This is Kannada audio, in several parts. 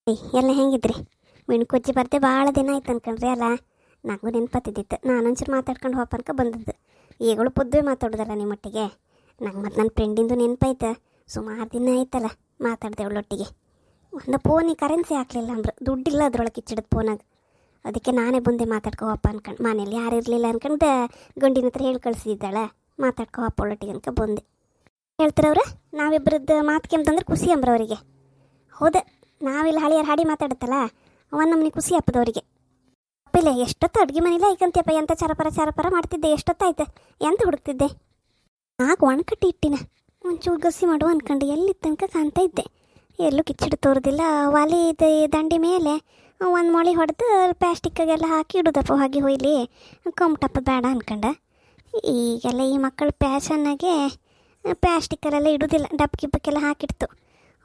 ಎಲ್ಲ ಹೆಂಗಿದ್ರಿ? ಮಿಣ್ಕೊಜ್ಜಿ ಬರ್ದೆ ಭಾಳ ದಿನ ಆಯ್ತು ಅನ್ಕೊಂಡ್ರಿ ಅಲ್ಲ. ನನಗೂ ನೆನಪತ್ತಿದ್ದಿತ್ತು. ನಾನೊಂಚೂರು ಮಾತಾಡ್ಕೊಂಡು ಹೋಪನ್ಕ ಬಂದದ್ದು. ಈಗಳು ಪೊದ್ದುವೆ ಮಾತಾಡೋದಲ್ಲ ನಿಮ್ಮೊಟ್ಟಿಗೆ. ನಂಗೆ ಮತ್ತು ನನ್ನ ಫ್ರೆಂಡಿಂದು ನೆನಪೈತೆ. ಸುಮಾರು ದಿನ ಆಯ್ತಲ್ಲ ಮಾತಾಡ್ದೆ ಅವಳೊಟ್ಟಿಗೆ. ಒಂದು ಫೋನಿಗೆ ಕರೆನ್ಸಿ ಹಾಕಲಿಲ್ಲ ಅಂದ್ರು, ದುಡ್ಡಿಲ್ಲ ಅದ್ರೊಳಗೆ ಕಿಚ್ಚಿಡೋದು ಫೋನಾಗ. ಅದಕ್ಕೆ ನಾನೇ ಬಂದೆ ಮಾತಾಡ್ಕೊ ಹೋಪ ಅನ್ಕೊಂಡು. ಮನೇಲಿ ಯಾರು ಇರಲಿಲ್ಲ ಅನ್ಕೊಂಡು ಗಂಡಿನ ಹತ್ರ ಹೇಳಿ ಕಳಿಸಿದ್ದಾಳೆ. ಮಾತಾಡ್ಕೊ ಹೋಪ ಅವಳೊಟ್ಟಿಗೆ ಅನ್ಕ ಬಂದೆ. ಹೇಳ್ತಾರವ್ರೆ ನಾವಿಬ್ಬರದ್ದು ಮಾತು ಕೆಮ್ತಂದ್ರೆ ಖುಷಿ ಅಂಬ್ರವರಿಗೆ. ಹೌದು, ನಾವಿಲ್ಲಿ ಹಳಿಯರು ಹಾಡಿ ಮಾತಾಡುತ್ತಲ್ಲ ಒಂದು ನಮ್ಮನೆ ಖುಷಿ ಹಪ್ಪದವರಿಗೆ. ಅಪ್ಪಿಲ್ಲ ಎಷ್ಟೊತ್ತು ಅಡುಗೆ ಮನೇಲಿ ಐಕಂತೀಯಪ್ಪ, ಎಂತ ಚಾರಪರ ಮಾಡ್ತಿದ್ದೆ. ಎಷ್ಟೊತ್ತಾಯ್ತು? ಎಂತ ಹುಡುಕ್ತಿದ್ದೆ? ಆಗ ಒಣಕಟ್ಟಿ ಇಟ್ಟಿನ ಒಂಚೂರು ಗಸಿ ಮಾಡುವ ಅನ್ಕೊಂಡು ಎಲ್ಲಿ ತನಕ ಕಾಣ್ತಾ ಇದ್ದೆ. ಎಲ್ಲೂ ಕಿಚ್ಚಿಡು ತೋರೋದಿಲ್ಲ. ಒಲೆ ದಂಡಿ ಮೇಲೆ ಒಂದು ಮೊಳೆ ಹೊಡೆದು ಪ್ಲಾಸ್ಟಿಕ್ಕಾಗೆಲ್ಲ ಹಾಕಿ ಇಡೋದಪ್ಪ ಹಾಗೆ ಹೊಯ್ಲಿ ಕಂಪ್ಟಪ್ಪ ಬೇಡ ಅನ್ಕೊಂಡೆ. ಈಗೆಲ್ಲ ಈ ಮಕ್ಕಳು ಪ್ಯಾಷನ್ನಾಗೆ ಪ್ಲಾಸ್ಟಿಕ್ಕಲ್ಲೆಲ್ಲ ಇಡೋದಿಲ್ಲ, ಡಬ್ಬ ಗಿಬ್ಬಕ್ಕೆಲ್ಲ ಹಾಕಿಡ್ತು.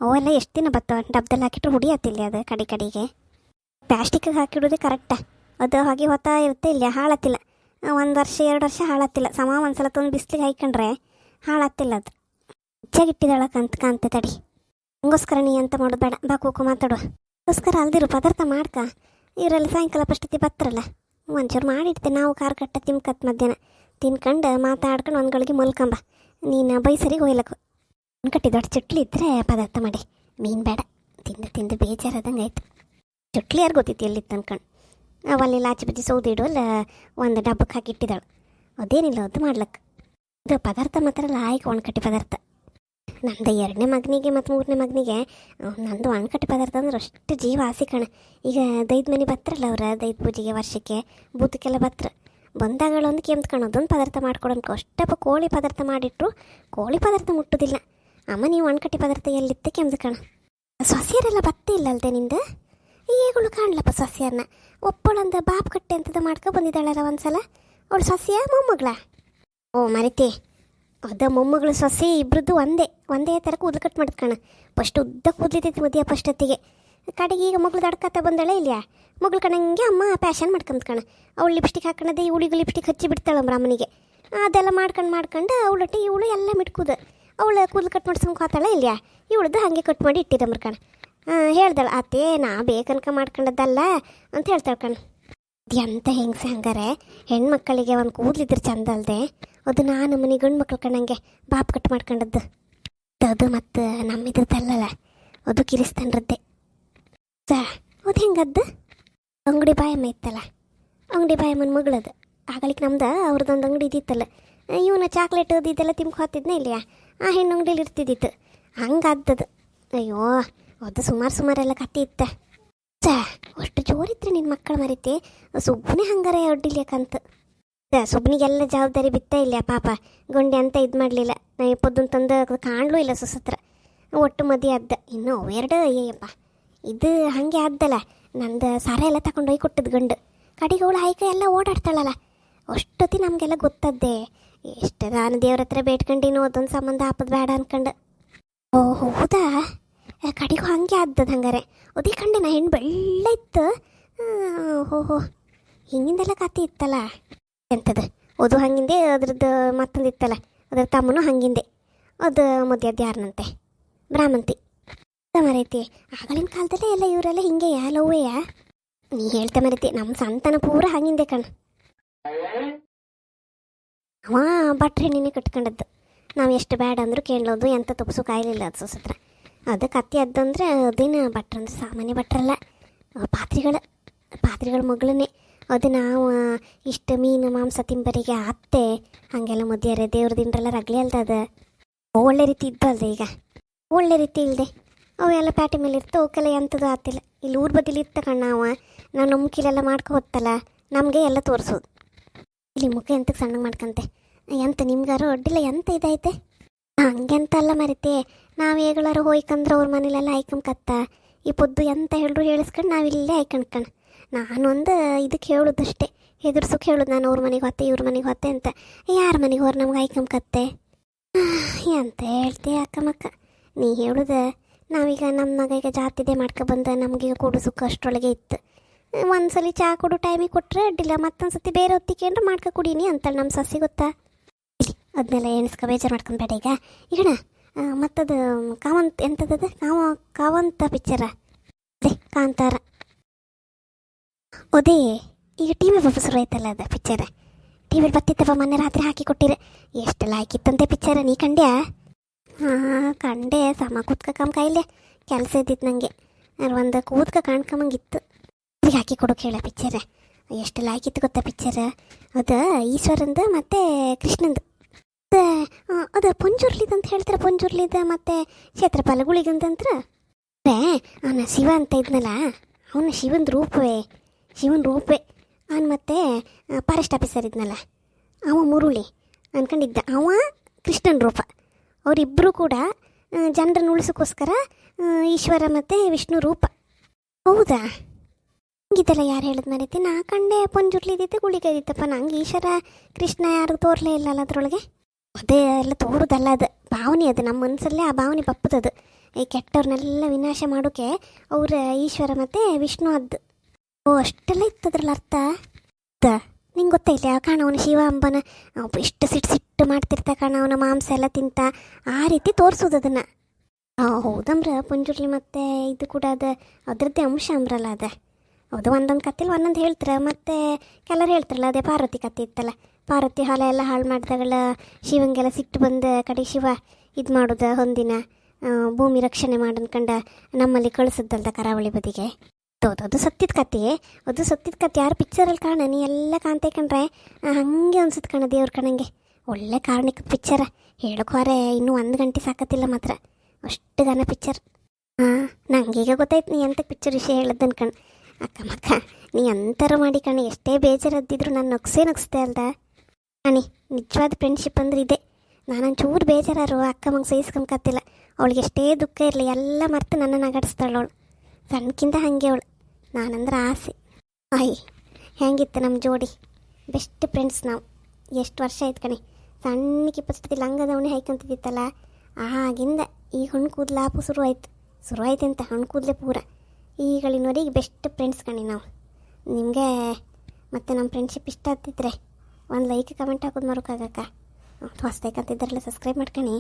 ಅವೆಲ್ಲ ಎಷ್ಟು ದಿನ ಬರ್ತಾವೆ ಡಬ್ಬದಲ್ಲಿ ಹಾಕಿಟ್ರು ಹುಡಿಯತ್ತಿಲ್ಲ ಅದು ಕಡೆಗೆ. ಪ್ಲಾಸ್ಟಿಕ್ಗೆ ಹಾಕಿಡೋದೇ ಕರೆಕ್ಟ. ಅದು ಹಾಗೆ ಹೊತ್ತಾ ಇರುತ್ತೆ, ಇಲ್ಲ ಹಾಳತ್ತಿಲ್ಲ. 1 ವರ್ಷ 2 ವರ್ಷ ಹಾಳತ್ತಿಲ್ಲ. ಒಂದ್ಸಲ ತೊಂದು ಬಿಸಿಲಿಗೆ ಹಾಕೊಂಡ್ರೆ ಹಾಳತ್ತಿಲ್ಲ. ಅದು ಹೆಚ್ಚಾಗಿಟ್ಟಿದ್ದಾಳ ಕಾಂತ ತಡಿ. ಹಂಗೋಸ್ಕರ ನೀ ಅಂತ ಮಾಡೋದು ಬೇಡ, ಬಾ ಕೂಕು ಮಾತಾಡುವ. ಅದಕ್ಕೋಸ್ಕರ ಅಲ್ದಿರು ಪದಾರ್ಥ ಮಾಡ್ಕ. ಇವರೆಲ್ಲ ಸಾಯಂಕಾಲ ಪಷ್ಟೊತ್ತಿ ಬರ್ತಾರಲ್ಲ, ಒಂಚೂರು ಮಾಡಿಡ್ತೆ. ನಾವು ಖಾರ ಕಟ್ಟ ತಿಮ್ಕತ್ ಮಧ್ಯಾಹ್ನ ತಿನ್ಕೊಂಡು ಮಾತಾಡ್ಕೊಂಡು ಒಂದು ಗಳಿಗೆ ಮಲ್ಕೊಂಬ. ನೀನು ಬೈಸರಿಗೆ ಹೋಯ್ಲಕ್ಕು. ಕಟ್ಟಿ ದೊಡ್ಡ ಚುಟ್ಲಿ ಇದ್ದರೆ ಪದಾರ್ಥ ಮಾಡಿ. ಮೀನು ಬೇಡ, ತಿಂದು ಬೇಜಾರಾದಂಗೆ ಆಯ್ತು. ಚುಟ್ಲಿ ಯಾರು ಗೊತ್ತಿತ್ತು ಎಲ್ಲಿತ್ತು ಅನ್ಕೊಂಡು. ಅವಲ್ಲಿ ಲಾಚಿ ಬಜ್ಜಿ ಸೌದೆ ಇಡುವಲ್ಲ ಒಂದು ಡಬ್ಬಕ್ಕೆ ಹಾಕಿ ಇಟ್ಟಿದ್ದಾಳು. ಅದೇನಿಲ್ಲ ಅದು ಮಾಡ್ಲಕ್ಕೆ. ಇದು ಪದಾರ್ಥ ಮಾತ್ರ ಲಾಯ್ಕೆ ಒಣಕಟ್ಟಿ ಪದಾರ್ಥ. ನಂದು 2ನೇ ಮಗನಿಗೆ ಮತ್ತು 3ನೇ ಮಗನಿಗೆ ನಂದು ಒಣಕಟ್ಟಿ ಪದಾರ್ಥ ಅಂದ್ರೆ ಅಷ್ಟು ಜೀವ ಆಸೆ ಕಣ. ಈಗ ದೈದ ಮನೆ ಬತ್ತರಲ್ಲ ಅವ್ರು, ದೈದ ಪೂಜೆಗೆ ವರ್ಷಕ್ಕೆ ಬೂತಕ್ಕೆಲ್ಲ ಬತ್ತರ ಬಂದಾಗಳೊಂದು ಕೆಮ್ತ್ಕೊಳ್ಳೋದೊಂದು ಪದಾರ್ಥ ಮಾಡ್ಕೊಡೋನ್ಕೊ. ಅಷ್ಟಪ್ಪ ಕೋಳಿ ಪದಾರ್ಥ ಮಾಡಿಟ್ರು ಕೋಳಿ ಪದಾರ್ಥ ಮುಟ್ಟೋದಿಲ್ಲ. ಅಮ್ಮ ನೀವು ಒಣಕಟ್ಟಿ ಪದಾರ್ಥ ಎಲ್ಲಿತ್ತೆ ಕೆಮ್ದು ಸೊಸೆಯರೆಲ್ಲ ಬತ್ತೇ ಇಲ್ಲ ಅಲ್ದೆ ನಿಂದು. ಈಗಳು ಕಾಣ್ಲಪ್ಪ ಸೊಸೆಯರನ್ನ. ಒಪ್ಪಳಂದ ಬಾಪ್ ಕಟ್ಟೆ ಅಂತದ ಮಾಡ್ಕೊ ಬಂದಿದ್ದಾಳಲ್ಲ ಒಂದ್ಸಲ. ಅವಳು ಸೊಸೆಯ ಮೊಮ್ಮಗಳ? ಓ ಮರಿತಿ, ಅದ ಮೊಮ್ಮಗಳು ಸೊಸೆ ಇಬ್ರದ್ದು ಒಂದೇ ಥರ ಕೂದಲು ಕಟ್ ಮಾಡ್ಕಣ. ಫಸ್ಟ್ ಉದ್ದ ಕೂದಲಿತೈತಿ ಮದುವೆ ಫಸ್ಟೊತ್ತಿಗೆ. ಕಡೆಗೆ ಈಗ ಮಗಳು ದಡ್ಕತ್ತ ಬಂದಾಳೆ ಇಲ್ಲ, ಮಗಳು ಕಣಂಗೆ ಅಮ್ಮ ಪ್ಯಾಷನ್ ಮಾಡ್ಕೊಂಡ್ಕಣ. ಅವಳು ಲಿಪ್ಸ್ಟಿಕ್ ಹಾಕೋಣದೆ ಇವಳಿಗೆ ಲಿಪ್ಸ್ಟಿಕ್ ಹಚ್ಚಿ ಬಿಡ್ತಾಳಂಬ್ರ ಅಮ್ಮನಿಗೆ. ಅದೆಲ್ಲ ಮಾಡ್ಕೊಂಡು ಅವಳೊಟ್ಟಿಗೆ ಇವಳು ಎಲ್ಲ ಮಿಟ್ಕೂದು. ಅವಳು ಕೂದಲು ಕಟ್ ಮಾಡ್ಸ್ಕೊಂಡು ಹೋತಾಳೆ ಇಲ್ಲ, ಇವಳದ್ದು ಹಾಗೆ ಕಟ್ ಮಾಡಿ ಇಟ್ಟಿದ್ದಮ್ರ ಕಣ. ಹೇಳ್ದಳು ಅತ್ತೇ ನಾ ಬೇಕನ್ಕ ಮಾಡ್ಕೊಂಡದ್ದಲ್ಲ ಅಂತ ಹೇಳ್ತಾಳೆ ಕಣ. ಎಂತ ಹೆಂಗ್ಸ ಹಂಗಾರೆ ಹೆಣ್ಮಕ್ಕಳಿಗೆ ಒಂದು ಕೂದಲಿದ್ರೆ ಚಂದ ಅಲ್ಲದೆ, ಅದು ನಾನು ಮನೆ ಗಂಡು ಮಕ್ಳು ಕಣ್ಣಂಗೆ ಬಾಪ್ ಕಟ್ ಮಾಡ್ಕೊಂಡದ್ದು. ಅದು ಮತ್ತು ನಮ್ಮಿದ್ರದ್ದಲ್ಲ, ಅದು ಕಿರಿಸ್ತನ್ರದ್ದೆ. ಅದು ಹೆಂಗದ್ದು? ಅಂಗಡಿ ಬಾಯಮ್ಮ ಇತ್ತಲ್ಲ, ಅಂಗಡಿ ಬಾಯಮ್ಮನ ಮಗಳದು. ಆಗಲಿಕ್ಕೆ ನಮ್ದು ಅವ್ರದ್ದೊಂದು ಅಂಗಡಿ ಇದ್ದಿತ್ತಲ್ಲ, ಇವನ ಚಾಕ್ಲೇಟ್ ಅದು ಇದೆಲ್ಲ ತಿಮ್ಕೊ ಹತ್ತಿದ್ನೇ ಇಲ್ಲ, ಆ ಹೆಣ್ಣು ಅಂಗಡಿಯಲ್ಲಿ ಇರ್ತಿದ್ದಿತ್ತು. ಹಂಗದ್ದದು. ಅಯ್ಯೋ ಅದು ಸುಮಾರೆಲ್ಲ ಕತ್ತಿ ಇತ್ತ. ಅಷ್ಟು ಜೋರಿದ್ರೆ ನಿನ್ನ ಮಕ್ಕಳು ಮರಿತೆ. ಸುಬ್ಬನೇ ಹಂಗಾರೆ ಅಡ್ಡಿಲ್ಯಾಕಂತ. ಸುಬ್ಬನಿಗೆಲ್ಲ ಜವಾಬ್ದಾರಿ ಬಿತ್ತ ಇಲ್ಲ ಪಾಪ. ಗೊಂಡೆ ಅಂತ ಇದು ಮಾಡಲಿಲ್ಲ. ನಾ ಪೊದ್ದುನ್ ತಂದು ಕಾಣಲೂ ಇಲ್ಲ ಸುಸತ್ರ. ಒಟ್ಟು ಮದಿ ಅದ್ದ. ಇನ್ನೂ ಅವೆರಡು ಅಯ್ಯಪ್ಪ ಇದು ಹಾಗೆ ಆದ್ದಲ್ಲ. ನಂದು ಸಾರ ಎಲ್ಲ ತಗೊಂಡು ಹೋಗಿ ಕೊಟ್ಟದ್ದು ಗಂಡು. ಕಡೆಗೆ ಅವಳು ಆಯ್ಕೆ ಎಲ್ಲ ಓಡಾಡ್ತಾಳಲ್ಲ. ಅಷ್ಟೊತ್ತಿ ನಮಗೆಲ್ಲ ಗೊತ್ತದ್ದೆ. ಎಷ್ಟು ನಾನು ದೇವ್ರ ಹತ್ರ ಬೇಡ್ಕೊಂಡಿನೋ ಅದೊಂದು ಸಂಬಂಧ ಹಾಪದು ಬೇಡ ಅನ್ಕಂಡು. ಓ ಹೌದಾ, ಕಡೆಗೂ ಹಂಗೆ ಆದ್ದದು ಹಂಗಾರೆ. ಅದೇ ಕಂಡೆ ನಾ ಹೆಣ್ಣು ಬೆಳ್ಳ ಇತ್ತು. ಹೋ ಹಿಂಗಿಂದೆಲ್ಲ ಕತೆ ಇತ್ತಲ್ಲ. ಎಂಥದ್ದು ಅದು ಹಂಗಿಂದೆ, ಅದ್ರದ್ದು ಮತ್ತೊಂದು ಇತ್ತಲ್ಲ ಅದ್ರ ತಮ್ಮನೂ ಹಂಗಿಂದೆ. ಅದು ಮದ್ಯದ್ದು ಯಾರನಂತೆ ಬ್ರಾಹ್ಮಂತಿ ಮರೈತಿ. ಆಗಳಿನ ಕಾಲದಲ್ಲೇ ಎಲ್ಲ ಇವರೆಲ್ಲ ಹಿಂಗೆ ಲವ್ವೆಯ. ನೀ ಹೇಳ್ತಾ ಮರೈತಿ, ನಮ್ಮ ಸಂತಾನ ಪೂರ ಹಂಗಿಂದೆ ಕಣ್. ಅವ ಬಟ್ರೆ ನೀನೆ ಕಟ್ಕೊಂಡದ್ದು. ನಾವು ಎಷ್ಟು ಬೇಡ ಅಂದರೂ ಕೇಳೋದು, ಎಂತ ತುಪ್ಸು ಕಾಯಲಿಲ್ಲ ಅದು ಸುಸತ್ರ. ಅದು ಕತ್ತಿ ಅದಂದ್ರೆ ಅದೇನು ಭಟ್ರಂದ್ರೆ ಸಾಮಾನ್ಯ ಭಟ್ರಲ್ಲ, ಪಾತ್ರಿಗಳ ಮಗಳನ್ನೇ. ಅದು ನಾವು ಇಷ್ಟು ಮೀನು ಮಾಂಸ ತಿಂಬರಿಗೆ ಅತ್ತೆ ಹಾಗೆಲ್ಲ ಮದ್ಯಾರೆ ದೇವ್ರ ದಿಂಡ್ರೆಲ್ಲ ರಗ್ಲಿ ಅಲ್ದದ. ಒಳ್ಳೆ ರೀತಿ ಇದ್ದಲ್ದೆ, ಈಗ ಒಳ್ಳೆ ರೀತಿ ಇಲ್ಲದೆ ಅವೆಲ್ಲ ಪ್ಯಾಟಿ ಮೇಲೆ ಇರ್ತ ಅವಕ್ಕೆಲ್ಲ ಎಂಥದ್ದು ಆಗ್ತಿಲ್ಲ. ಇಲ್ಲಿ ಊರ ಬದಿಲಿ ಇತ್ತ ಕಣ್ಣ ನಾವು ನಂಬಿಕೆಲೆಲ್ಲ ಮಾಡ್ಕೊ ಹೊತ್ತಲ್ಲ, ನಮಗೆ ಎಲ್ಲ ತೋರಿಸೋದು. ಇಲ್ಲಿ ಮುಖ ಎಂತಕ್ಕೆ ಸಣ್ಣಗೆ ಮಾಡ್ಕಂತೆ. ಎಂತ ನಿಮ್ಗಾರು ಅಡ್ಡಿಲ್ಲ ಎಂತ ಇದೈತೆ? ಹಂಗೆಂತ ಅಲ್ಲ ಮರಿತೆ, ನಾವು ಹೇಗಳಾರು ಹೋಯ್ಕಂದ್ರೆ ಅವ್ರ ಮನೇಲೆಲ್ಲ ಆಯ್ಕೊಂಬತ್ತ. ಈ ಪೊದ್ದು ಎಂತ ಹೇಳ್ರು ಹೇಳಿಸ್ಕೊಂಡು ನಾವಿಲ್ಲೇ ಆಯ್ಕೊಂಡ್ಕಣ. ನಾನೊಂದು ಇದಕ್ಕೆ ಹೇಳೋದಷ್ಟೇ, ಹೆದರ್ಸೋಕೆ ಹೇಳೋದು. ನಾನು ಅವ್ರ ಮನೆಗೆ ಹೊತ್ತೆ ಇವ್ರ ಮನೆಗೆ ಹೊತ್ತೆ ಅಂತ. ಯಾರ ಮನೆಗೆ ಹೋರ್ ನಮ್ಗೆ ಆಯ್ಕೊಂಬಕತ್ತೆ ಎಂತ ಹೇಳ್ತೆ ಅಕ್ಕಮಕ್ಕ. ನೀ ಹೇಳುದ ನಾವೀಗ ನಮ್ಮ ಮಗ ಈಗ ಜಾತಿದೆ ಮಾಡ್ಕೊಬಂದ ನಮಗೀಗ ಕೊಡು ಸುಖ ಅಷ್ಟರೊಳಗೆ ಇತ್ತು. ಒಂದ್ಸಲಿ ಚಹಾ ಕೊಡು ಟೈಮಿಗೆ ಕೊಟ್ಟರೆ ಅಡ್ಡಿಲ್ಲ, ಮತ್ತೊಂದು ಸತಿ ಬೇರೆ ಹೊತ್ತಿಕೇಂದ್ರೆ ಮಾಡ್ಕೊ ಕುಡೀನಿ ಅಂತಾಳೆ ನಮ್ಮ ಸಸಿ. ಗೊತ್ತಾ? ಇಲ್ಲಿ ಅದನ್ನೆಲ್ಲ ಎಣಿಸ್ಕೊ ಬೇಜಾರು ಮಾಡ್ಕೊಂಬೇಡ ಈಗ. ಈಗಣ ಮತ್ತದು ಕಾವಂತ ಎಂಥದ್ದು ಕಾವಂತ ಪಿಕ್ಚರ. ಅದೇ ಕಾಂತಾರ. ಅದೇ ಈಗ ಟಿ ವಿ ವಾಪಸ್ ಆಯ್ತಲ್ಲ ಅದು ಪಿಕ್ಚರ್. ಟಿ ವಿಲಿ ಬರ್ತಿತ್ತಪ್ಪ, ಮೊನ್ನೆ ರಾತ್ರಿ ಹಾಕಿ ಕೊಟ್ಟಿರ. ಎಷ್ಟು ಲಾಯ್ಕಿತ್ತಂತೆ ಪಿಕ್ಚರ್, ನೀ ಕಂಡ್ಯಾ? ಹಾಂ ಕಂಡೆ, ಸಮ ಕೂತ್ಕಮ್ಮ ಕೈಲೆ ಕೆಲಸ ಇದ್ದಿತ್ತು ನನಗೆ. ಒಂದು ಕೂತ್ಕ ಕಾಣ್ಕೊಂಬಂಗಿತ್ತು. ಈಗ ಹಾಕಿ ಕೊಡೋಕೆ ಹೇಳ ಪಿಕ್ಚರ್. ಎಷ್ಟು ಲಾಯ್ಕಿತ್ತು ಗೊತ್ತಾ ಪಿಕ್ಚರ್? ಅದು ಈಶ್ವರಂದು ಮತ್ತು ಕೃಷ್ಣಂದು. ಅದು ಪೊಂಜುರ್ಲಿದ್ ಅಂತ ಹೇಳ್ತಾರೆ, ಪೊಂಜುರ್ಲಿದ ಮತ್ತು ಕ್ಷೇತ್ರಪಾಲ ಗುಳಿಗಂತಂತ್ರ. ಅವನ ಶಿವ ಅಂತ ಇದ್ನಲ್ಲ, ಅವನ ಶಿವನ ರೂಪವೇ. ಅವನು ಮತ್ತೆ ಫಾರೆಸ್ಟ್ ಆಫೀಸರ್ ಇದ್ನಲ್ಲ, ಅವ ಮುರುಳಿ ಅಂದ್ಕೊಂಡಿದ್ದ, ಅವ ಕೃಷ್ಣನ ರೂಪ. ಅವರಿಬ್ಬರು ಕೂಡ ಜನರನ್ನು ಉಳಿಸೋಕ್ಕೋಸ್ಕರ ಈಶ್ವರ ಮತ್ತು ವಿಷ್ಣು ರೂಪ. ಹೌದಾ? ಹಂಗಿದ್ದಲ್ಲ, ಯಾರು ಹೇಳಿದ್ ಮರೀತಿ? ನಾ ಕಂಡೆ ಪೊಂಜುರ್ಲಿದ್ದಿತ್ತು, ಗುಳಿಗದಿತ್ತಪ್ಪ. ನಂಗೆ ಈಶ್ವರ ಕೃಷ್ಣ ಯಾರು ತೋರ್ಲೇ ಇಲ್ಲಲ್ಲ ಅದರೊಳಗೆ. ಅದೇ ಎಲ್ಲ ತೋರುದಲ್ಲ, ಅದು ಭಾವನೆ. ಅದು ನಮ್ಮ ಮನಸ್ಸಲ್ಲೇ ಆ ಭಾವನೆ ಬಪ್ಪದದು. ಈ ಕೆಟ್ಟವ್ರನ್ನೆಲ್ಲ ವಿನಾಶ ಮಾಡೋಕೆ ಅವ್ರ ಈಶ್ವರ ಮತ್ತು ವಿಷ್ಣು ಅದ್ದು. ಓ, ಅಷ್ಟೆಲ್ಲ ಇತ್ತದ್ರಲ್ಲ ಅರ್ಥ. ನಿಂಗೆ ಗೊತ್ತಾಯಿಲ್ಲ ಕಾಣ, ಅವನ ಶಿವ ಅಂಬನ ಎಷ್ಟು ಸಿಟ್ಟು ಮಾಡ್ತಿರ್ತಾ ಕಾಣ, ಅವನ ಮಾಂಸ ಎಲ್ಲ ತಿಂತ ಆ ರೀತಿ ತೋರಿಸೋದು ಅದನ್ನು. ಹೌದಂಬ್ರ ಪುಂಜುರ್ಲಿ ಮತ್ತು ಇದು ಕೂಡ ಅದರದ್ದೇ ಅಂಶ ಅಂಬ್ರಲ್ಲ ಅದು. ಹೌದು, ಒಂದೊಂದು ಕಥೆಲಿ ಒಂದೊಂದು ಹೇಳ್ತಾರೆ. ಮತ್ತು ಕೆಲರು ಹೇಳ್ತಾರಲ್ಲ, ಅದೇ ಪಾರ್ವತಿ ಕಥೆ ಇತ್ತಲ್ಲ, ಪಾರ್ವತಿ ಹೊಲ ಎಲ್ಲ ಹಾಳು ಮಾಡಿದಾಗಲ ಶಿವಂಗೆಲ್ಲ ಸಿಟ್ಟು ಬಂದು ಕಡೆ ಶಿವ ಇದು ಮಾಡೋದು, ಹೊಂದಿನ ಭೂಮಿ ರಕ್ಷಣೆ ಮಾಡನ್ಕಂಡ ನಮ್ಮಲ್ಲಿ ಕಳಿಸಿದ್ದಲ್ದ ಕರಾವಳಿ ಬದಿಗೆ. ಅದು ಸತ್ತಿದ ಕತೆ. ಅದು ಸತ್ತಿದ ಕತೆ ಯಾರು ಪಿಕ್ಚರಲ್ಲಿ ಕಾಣ, ನೀ ಎಲ್ಲ ಕಾಣ್ತಾ ಕಂಡ್ರೆ ಹಾಗೆ ಅನ್ಸುತ್ತೆ ಕಣ, ದೇವ್ರ ಕಣಂಗೆ. ಒಳ್ಳೆ ಕಾರಣಿಕ ಪಿಕ್ಚರ. ಹೇಳೋಕೆ ಹೊರೆ ಇನ್ನೂ 1 ಗಂಟೆ ಸಾಕತ್ತಿಲ್ಲ ಮಾತ್ರ, ಅಷ್ಟು ಗಾನ ಪಿಕ್ಚರ್. ಹಾಂ, ನಂಗೀಗ ಗೊತ್ತಾಯ್ತು ನೀ ಎಂತ ಪಿಕ್ಚರ್ ವಿಷಯ ಹೇಳದ್ದು ಅನ್ಕಂಡು. ಅಕ್ಕ ಮಕ್ಕ ನೀ ಅಂತರ ಮಾಡಿ ಕಣೆ, ಎಷ್ಟೇ ಬೇಜಾರದ್ದಿದ್ರು ನಾನು ನಗಿಸ್ತೆ ಅಲ್ದ ಕಣಿ. ನಿಜವಾದ ಫ್ರೆಂಡ್ಶಿಪ್ ಅಂದ್ರೆ ಇದೆ. ನಾನೊಂಚೂರು ಬೇಜಾರು ಅಕ್ಕ ಮಂಗೆ ಸಹಿಸ್ಕೊಂಬಕತ್ತಿಲ್ಲ. ಅವಳಿಗೆ ಎಷ್ಟೇ ದುಃಖ ಇರಲಿ ಎಲ್ಲ ಮರ್ತು ನನ್ನನ್ನು ನಗಾಡಿಸ್ತಾಳವಳು. ಸಣ್ಣಕ್ಕಿಂತ ಹಾಗೆ ಅವಳು, ನಾನಂದ್ರೆ ಆಸೆ. ಹೆಂಗಿತ್ತು ನಮ್ಮ ಜೋಡಿ, ಬೆಸ್ಟ್ ಫ್ರೆಂಡ್ಸ್ ನಾವು. ಎಷ್ಟು ವರ್ಷ ಆಯ್ತು ಕಣೆ. ಸಣ್ಣಕ್ಕೆ ಪಸ್ಟಲ್ಲಿ ಲಂಗದವಣೆ ಹಾಯ್ಕೊಂತಿದ್ದಿತ್ತಲ್ಲ, ಆಗಿಂದ ಈ ಹಣ್ಣು ಕೂದಲು ಆಪು ಶುರುವಾಯ್ತು ಅಂತ ಹಣ್ಣು ಕೂದಲೇ ಪೂರ. ಈಗಳಿನವರೆಗೆ ಬೆಸ್ಟ್ ಫ್ರೆಂಡ್ಸ್ ಕಣಿ ನಾವು. ನಿಮಗೆ ಮತ್ತು ನಮ್ಮ ಫ್ರೆಂಡ್ಶಿಪ್ ಇಷ್ಟ ಆಗ್ತಿದ್ರೆ ಒಂದು ಲೈಕ್ ಕಮೆಂಟ್ ಹಾಕೋದು ಮರೋಕ್ಕಾಗಕ್ಕ. ಹೊಸ್ದಾಯ್ಕಂತಿದ್ದಾರಲ್ಲ, ಸಬ್ಸ್ಕ್ರೈಬ್ ಮಾಡ್ಕಣಿ.